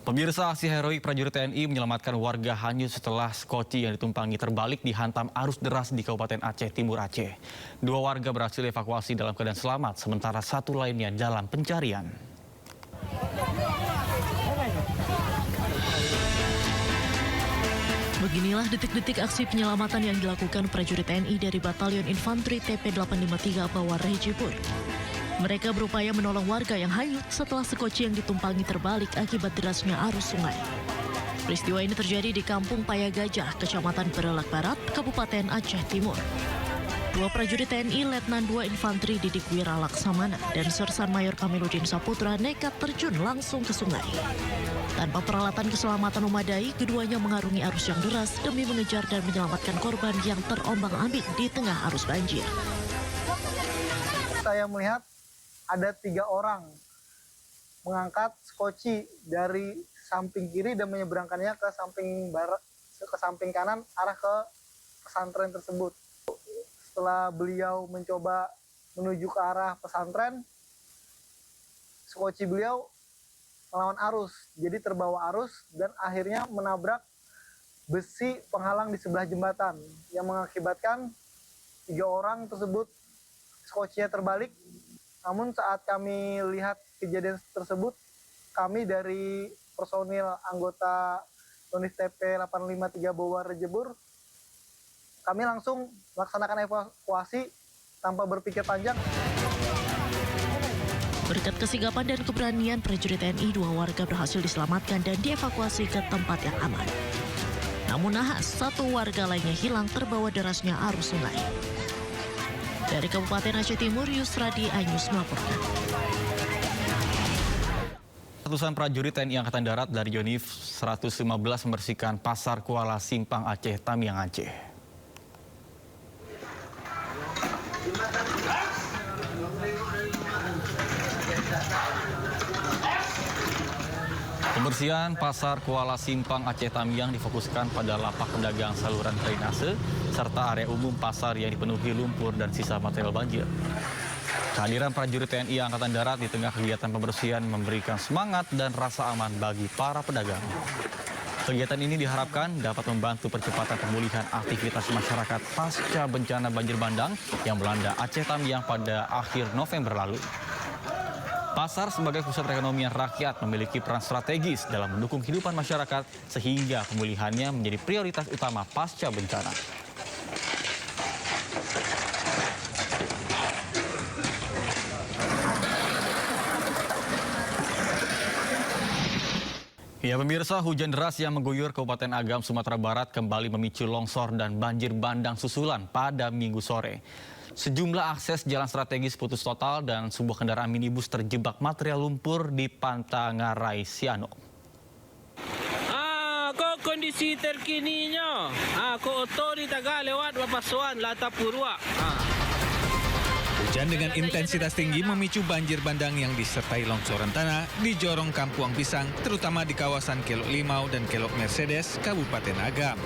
Pemirsa, aksi heroik prajurit TNI menyelamatkan warga hanyut setelah skoci yang ditumpangi terbalik dihantam arus deras di Kabupaten Aceh Timur Aceh. 2 warga berhasil dievakuasi dalam keadaan selamat, sementara 1 lainnya dalam pencarian. Beginilah detik-detik aksi penyelamatan yang dilakukan prajurit TNI dari Batalion Infanteri TP 853 Bawah Rejibur. Mereka berupaya menolong warga yang hanyut setelah skoci yang ditumpangi terbalik akibat derasnya arus sungai. Peristiwa ini terjadi di Kampung Paya Gajah, Kecamatan Berelak Barat, Kabupaten Aceh Timur. 2 prajurit TNI Letnan 2 Infanteri Didik Wira Laksamana dan Sersan Mayor Kamiluddin Saputra nekat terjun langsung ke sungai. Tanpa peralatan keselamatan memadai, keduanya mengarungi arus yang deras demi mengejar dan menyelamatkan korban yang terombang-ambing di tengah arus banjir. Saya melihat ada 3 orang mengangkat skoci dari samping kiri dan menyeberangkannya ke samping barat, ke samping kanan arah ke pesantren tersebut. Setelah beliau mencoba menuju ke arah pesantren, skoci beliau melawan arus, jadi terbawa arus dan akhirnya menabrak besi penghalang di sebelah jembatan yang mengakibatkan 3 orang tersebut skocinya terbalik. Namun saat kami lihat kejadian tersebut, kami dari personil anggota Unit TP 853 Bawah Rejibur, kami langsung melaksanakan evakuasi tanpa berpikir panjang. Berkat kesigapan dan keberanian prajurit TNI, 2 warga berhasil diselamatkan dan dievakuasi ke tempat yang aman. Namun nahas, 1 warga lainnya hilang terbawa derasnya arus sungai. Dari Kabupaten Aceh Timur, Yusradi Anyus melaporkan. Ratusan prajurit TNI Angkatan Darat dari Yonif 115 membersihkan Pasar Kuala Simpang Aceh, Tamiang Aceh. Pembersihan Pasar Kuala Simpang Aceh Tamiang difokuskan pada lapak pedagang saluran drainase serta area umum pasar yang dipenuhi lumpur dan sisa material banjir. Kehadiran prajurit TNI Angkatan Darat di tengah kegiatan pembersihan memberikan semangat dan rasa aman bagi para pedagang. Kegiatan ini diharapkan dapat membantu percepatan pemulihan aktivitas masyarakat pasca bencana banjir bandang yang melanda Aceh Tamiang pada akhir November lalu. Pasar sebagai pusat perekonomian rakyat memiliki peran strategis dalam mendukung kehidupan masyarakat sehingga pemulihannya menjadi prioritas utama pasca bencana. Ya pemirsa, hujan deras yang mengguyur Kabupaten Agam, Sumatera Barat kembali memicu longsor dan banjir bandang susulan pada Minggu sore. Sejumlah akses jalan strategis putus total dan sebuah kendaraan minibus terjebak material lumpur di Pantangarai Siano. Kondisi terkininya, oto di Taga lewat Bapasuan, Lata Purwa. Hujan dengan intensitas tinggi memicu banjir bandang yang disertai longsoran tanah di Jorong Kampuang Pisang, terutama di kawasan Kelok Limau dan Kelok Mercedes, Kabupaten Agam.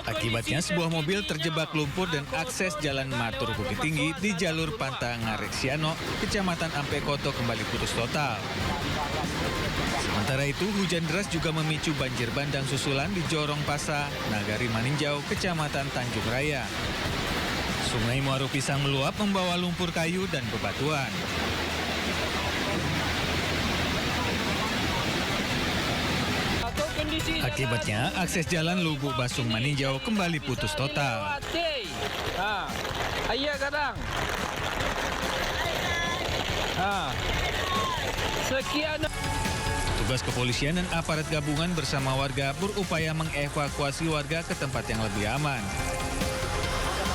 Akibatnya sebuah mobil terjebak lumpur dan akses jalan Matur Bukit Tinggi di jalur Pantangarai Siano, Kecamatan Ampekoto kembali putus total. Sementara itu, hujan deras juga memicu banjir bandang susulan di Jorong Pasa, Nagari Maninjau, Kecamatan Tanjung Raya. Sungai Muaru Pisang meluap membawa lumpur kayu dan bebatuan. Akibatnya, akses jalan Lubuk Basung Maninjau kembali putus total. Tugas kepolisian dan aparat gabungan bersama warga berupaya mengevakuasi warga ke tempat yang lebih aman.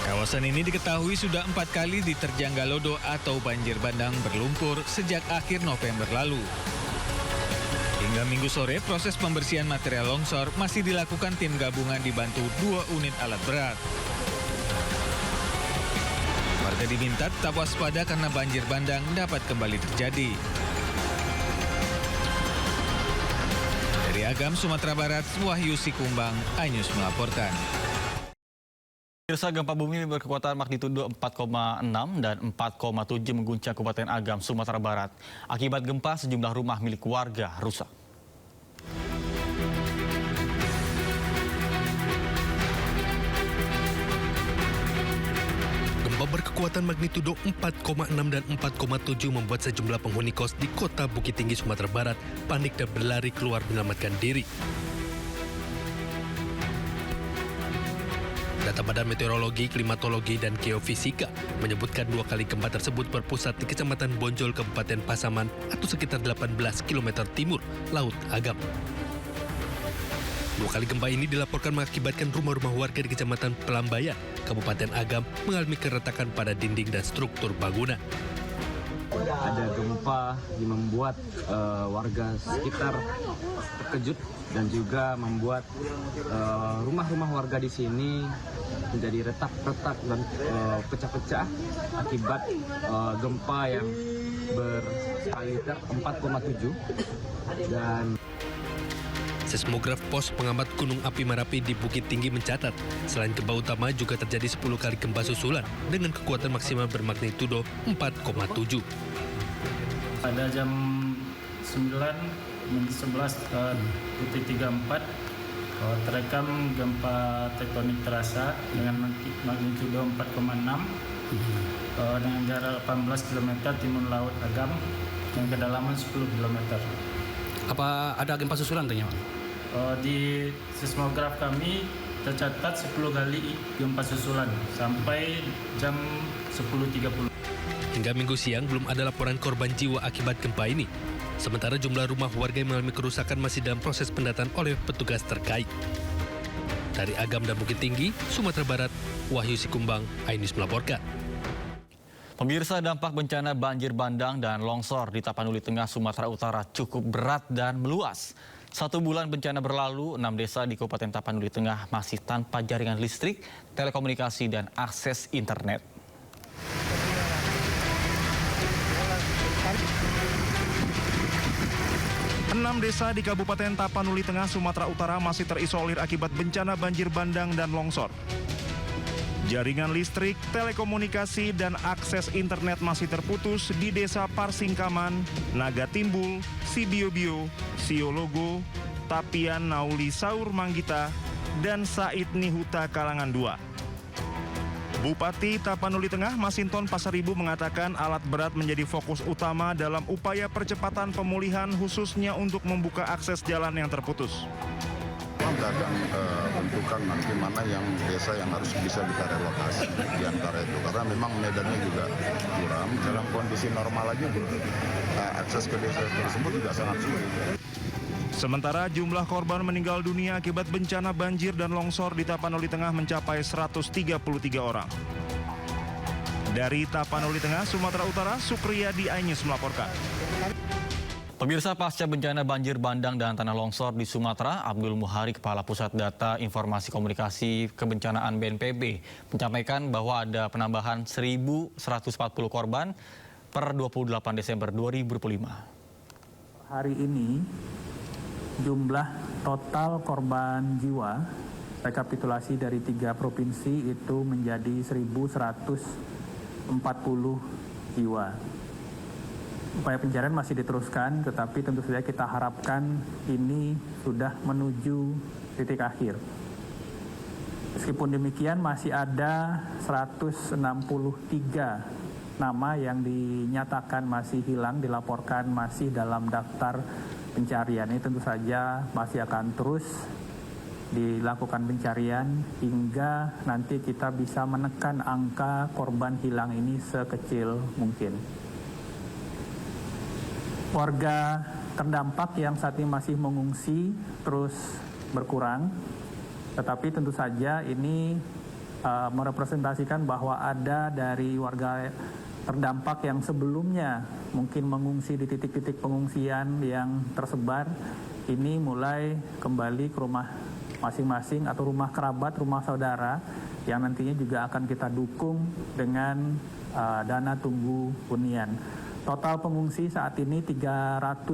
Kawasan ini diketahui sudah 4 kali diterjang galodo atau banjir bandang berlumpur sejak akhir November lalu. Hingga Minggu sore, proses pembersihan material longsor masih dilakukan tim gabungan dibantu 2 unit alat berat. Warga diminta tetap waspada karena banjir bandang dapat kembali terjadi. Dari Agam, Sumatera Barat, Wahyu Sikumbang, iNews melaporkan. Pemirsa, gempa bumi berkekuatan magnitudo 4,6 dan 4,7 mengguncang Kabupaten Agam, Sumatera Barat. Akibat gempa, sejumlah rumah milik warga rusak. berkekuatan magnitudo 4,6 dan 4,7 membuat sejumlah penghuni kos di kota Bukit Tinggi, Sumatera Barat panik dan berlari keluar menyelamatkan diri. Data Badan Meteorologi, Klimatologi, dan Geofisika menyebutkan 2 kali gempa tersebut berpusat di Kecamatan Bonjol, Kabupaten Pasaman atau sekitar 18 km timur Laut Agam. 2 kali gempa ini dilaporkan mengakibatkan rumah-rumah warga di Kecamatan Pelambayan, Kabupaten Agam mengalami keretakan pada dinding dan struktur bangunan. Ada gempa yang membuat warga sekitar terkejut dan juga membuat rumah-rumah warga di sini menjadi retak-retak dan pecah-pecah akibat gempa yang berskala 4,7 dan Seismograf Pos Pengamat Gunung Api Merapi di Bukit Tinggi mencatat, selain gempa utama juga terjadi 10 kali gempa susulan dengan kekuatan maksimal bermagnitudo 4,7. Pada jam 9:11:34 terekam gempa tektonik terasa dengan magnitudo 4,6 dengan jarak 18 km timur Laut Agam dan kedalaman 10 km. Apa ada gempa susulan ternyata? Di seismograf kami tercatat 10 kali gempa susulan sampai jam 10.30. Hingga Minggu siang belum ada laporan korban jiwa akibat gempa ini. Sementara jumlah rumah warga yang mengalami kerusakan masih dalam proses pendataan oleh petugas terkait. Dari Agam dan Bukit Tinggi, Sumatera Barat, Wahyu Sikumbang, iNews melaporkan. Pemirsa, dampak bencana banjir bandang dan longsor di Tapanuli Tengah, Sumatera Utara cukup berat dan meluas. 1 bulan bencana berlalu, 6 desa di Kabupaten Tapanuli Tengah masih tanpa jaringan listrik, telekomunikasi, dan akses internet. Enam desa di Kabupaten Tapanuli Tengah, Sumatera Utara masih terisolir akibat bencana banjir bandang dan longsor. Jaringan listrik, telekomunikasi, dan akses internet masih terputus di desa Parsingkaman, Naga Timbul, Sibiobio, Siologo, Tapian Nauli Saur Manggita, dan Said Nihuta Kalangan 2. Bupati Tapanuli Tengah Masinton Pasaribu mengatakan alat berat menjadi fokus utama dalam upaya percepatan pemulihan khususnya untuk membuka akses jalan yang terputus. Kita akan tentukan nanti mana yang desa yang harus bisa kita relokasi di antara itu. Karena memang medannya juga curam, dalam kondisi normal aja akses ke desa tersebut juga sangat sulit. Sementara jumlah korban meninggal dunia akibat bencana banjir dan longsor di Tapanuli Tengah mencapai 133 orang. Dari Tapanuli Tengah, Sumatera Utara, Sukriyadi, iNews melaporkan. Pemirsa, pasca bencana banjir bandang dan tanah longsor di Sumatera, Abdul Muhari, Kepala Pusat Data Informasi Komunikasi Kebencanaan BNPB, menyampaikan bahwa ada penambahan 1.140 korban per 28 Desember 2025. Hari ini jumlah total korban jiwa rekapitulasi dari 3 provinsi itu menjadi 1.140 jiwa. Upaya pencarian masih diteruskan, tetapi tentu saja kita harapkan ini sudah menuju titik akhir. Meskipun demikian masih ada 163 nama yang dinyatakan masih hilang, dilaporkan masih dalam daftar pencarian. Ini tentu saja masih akan terus dilakukan pencarian hingga nanti kita bisa menekan angka korban hilang ini sekecil mungkin. Warga terdampak yang saat ini masih mengungsi terus berkurang, tetapi tentu saja ini merepresentasikan bahwa ada dari warga terdampak yang sebelumnya mungkin mengungsi di titik-titik pengungsian yang tersebar, ini mulai kembali ke rumah masing-masing atau rumah kerabat, rumah saudara yang nantinya juga akan kita dukung dengan dana tunggu hunian. Total pengungsi saat ini 399.172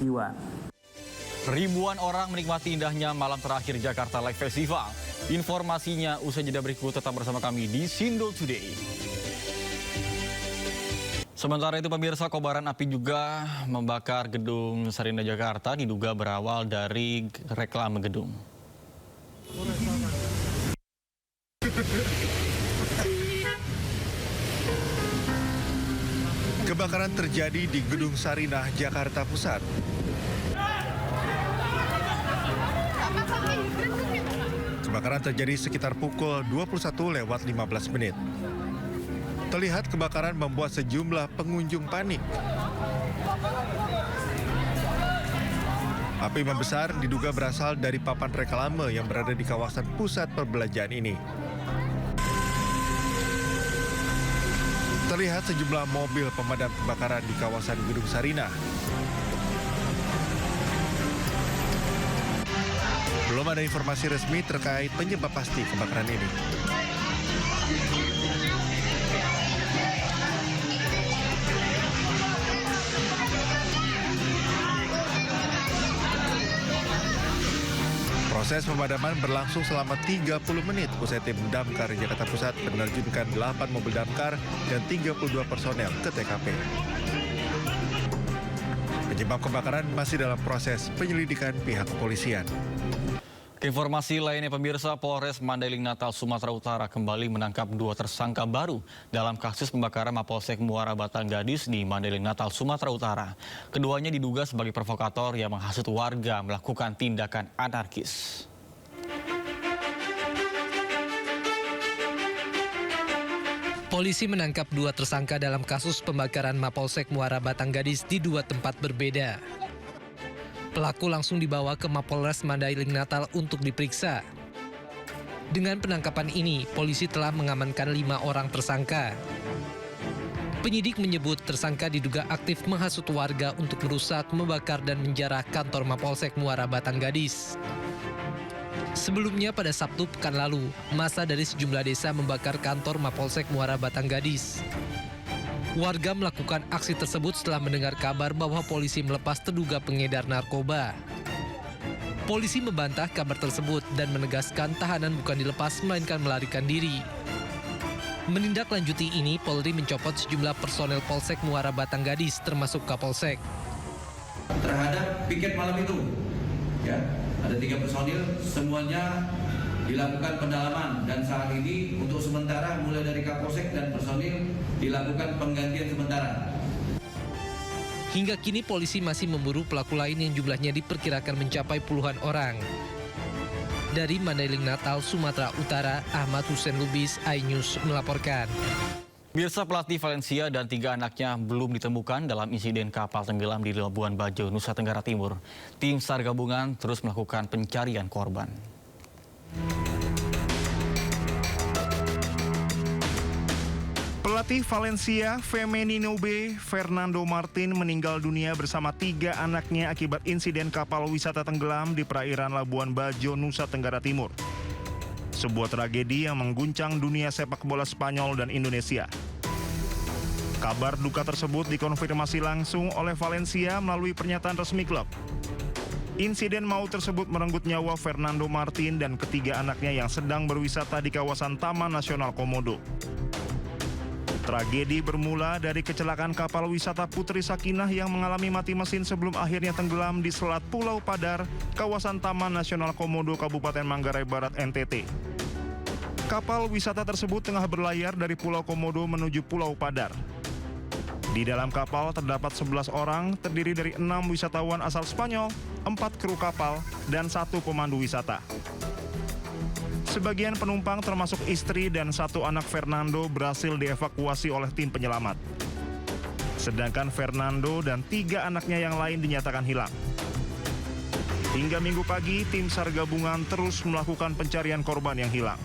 jiwa. Ribuan orang menikmati indahnya malam terakhir Jakarta Live Festival. Informasinya usai jeda berikut, tetap bersama kami di Sindo Today. Sementara itu pemirsa, kobaran api juga membakar gedung Sarinah Jakarta, diduga berawal dari reklame gedung. Kebakaran terjadi di Gedung Sarinah, Jakarta Pusat. Kebakaran terjadi sekitar pukul 21:15 menit. Terlihat kebakaran membuat sejumlah pengunjung panik. Api membesar diduga berasal dari papan reklame yang berada di kawasan pusat perbelanjaan ini. Terlihat sejumlah mobil pemadam kebakaran di kawasan Gedung Sarinah. Belum ada informasi resmi terkait penyebab pasti kebakaran ini. Proses pemadaman berlangsung selama 30 menit usai tim damkar Jakarta Pusat menerjunkan 8 mobil damkar dan 32 personel ke TKP. Penyebab kebakaran masih dalam proses penyelidikan pihak kepolisian. Informasi lainnya pemirsa, Polres Mandailing Natal, Sumatera Utara kembali menangkap 2 tersangka baru dalam kasus pembakaran Mapolsek Muara Batanggadis di Mandailing Natal, Sumatera Utara. Keduanya diduga sebagai provokator yang menghasut warga melakukan tindakan anarkis. Polisi menangkap 2 tersangka dalam kasus pembakaran Mapolsek Muara Batanggadis di 2 tempat berbeda. Pelaku langsung dibawa ke Mapolres Mandailing Natal untuk diperiksa. Dengan penangkapan ini, polisi telah mengamankan 5 orang tersangka. Penyidik menyebut tersangka diduga aktif menghasut warga untuk merusak, membakar, dan menjarah kantor Mapolsek Muara Batanggadis. Sebelumnya pada Sabtu pekan lalu, massa dari sejumlah desa membakar kantor Mapolsek Muara Batanggadis. Warga melakukan aksi tersebut setelah mendengar kabar bahwa polisi melepas terduga pengedar narkoba. Polisi membantah kabar tersebut dan menegaskan tahanan bukan dilepas melainkan melarikan diri. Menindaklanjuti ini, Polri mencopot sejumlah personel Polsek Muara Batanggadis termasuk Kapolsek. Terhadap piket malam itu, ya, ada 3 personil, semuanya dilakukan pendalaman dan saat ini untuk sementara mulai dari Kapolsek dan personil dilakukan penggantian sementara. Hingga kini polisi masih memburu pelaku lain yang jumlahnya diperkirakan mencapai puluhan orang. Dari Mandailing Natal, Sumatera Utara, Ahmad Hussein Lubis, iNews melaporkan. Mirsa, pelatih Valencia dan 3 anaknya belum ditemukan dalam insiden kapal tenggelam di Labuan Bajo, Nusa Tenggara Timur. Tim SAR gabungan terus melakukan pencarian korban. Pelatih Valencia, Femenino B, Fernando Martin meninggal dunia bersama 3 anaknya akibat insiden kapal wisata tenggelam di perairan Labuan Bajo, Nusa Tenggara Timur. Sebuah tragedi yang mengguncang dunia sepak bola Spanyol dan Indonesia. Kabar duka tersebut dikonfirmasi langsung oleh Valencia melalui pernyataan resmi klub. Insiden maut tersebut merenggut nyawa Fernando Martin dan ketiga anaknya yang sedang berwisata di kawasan Taman Nasional Komodo. Tragedi bermula dari kecelakaan kapal wisata Putri Sakinah yang mengalami mati mesin sebelum akhirnya tenggelam di Selat Pulau Padar, kawasan Taman Nasional Komodo, Kabupaten Manggarai Barat, NTT. Kapal wisata tersebut tengah berlayar dari Pulau Komodo menuju Pulau Padar. Di dalam kapal terdapat 11 orang, terdiri dari 6 wisatawan asal Spanyol, 4 kru kapal, dan 1 pemandu wisata. Sebagian penumpang termasuk istri dan 1 anak Fernando berhasil dievakuasi oleh tim penyelamat. Sedangkan Fernando dan 3 anaknya yang lain dinyatakan hilang. Hingga Minggu pagi, tim SAR gabungan terus melakukan pencarian korban yang hilang.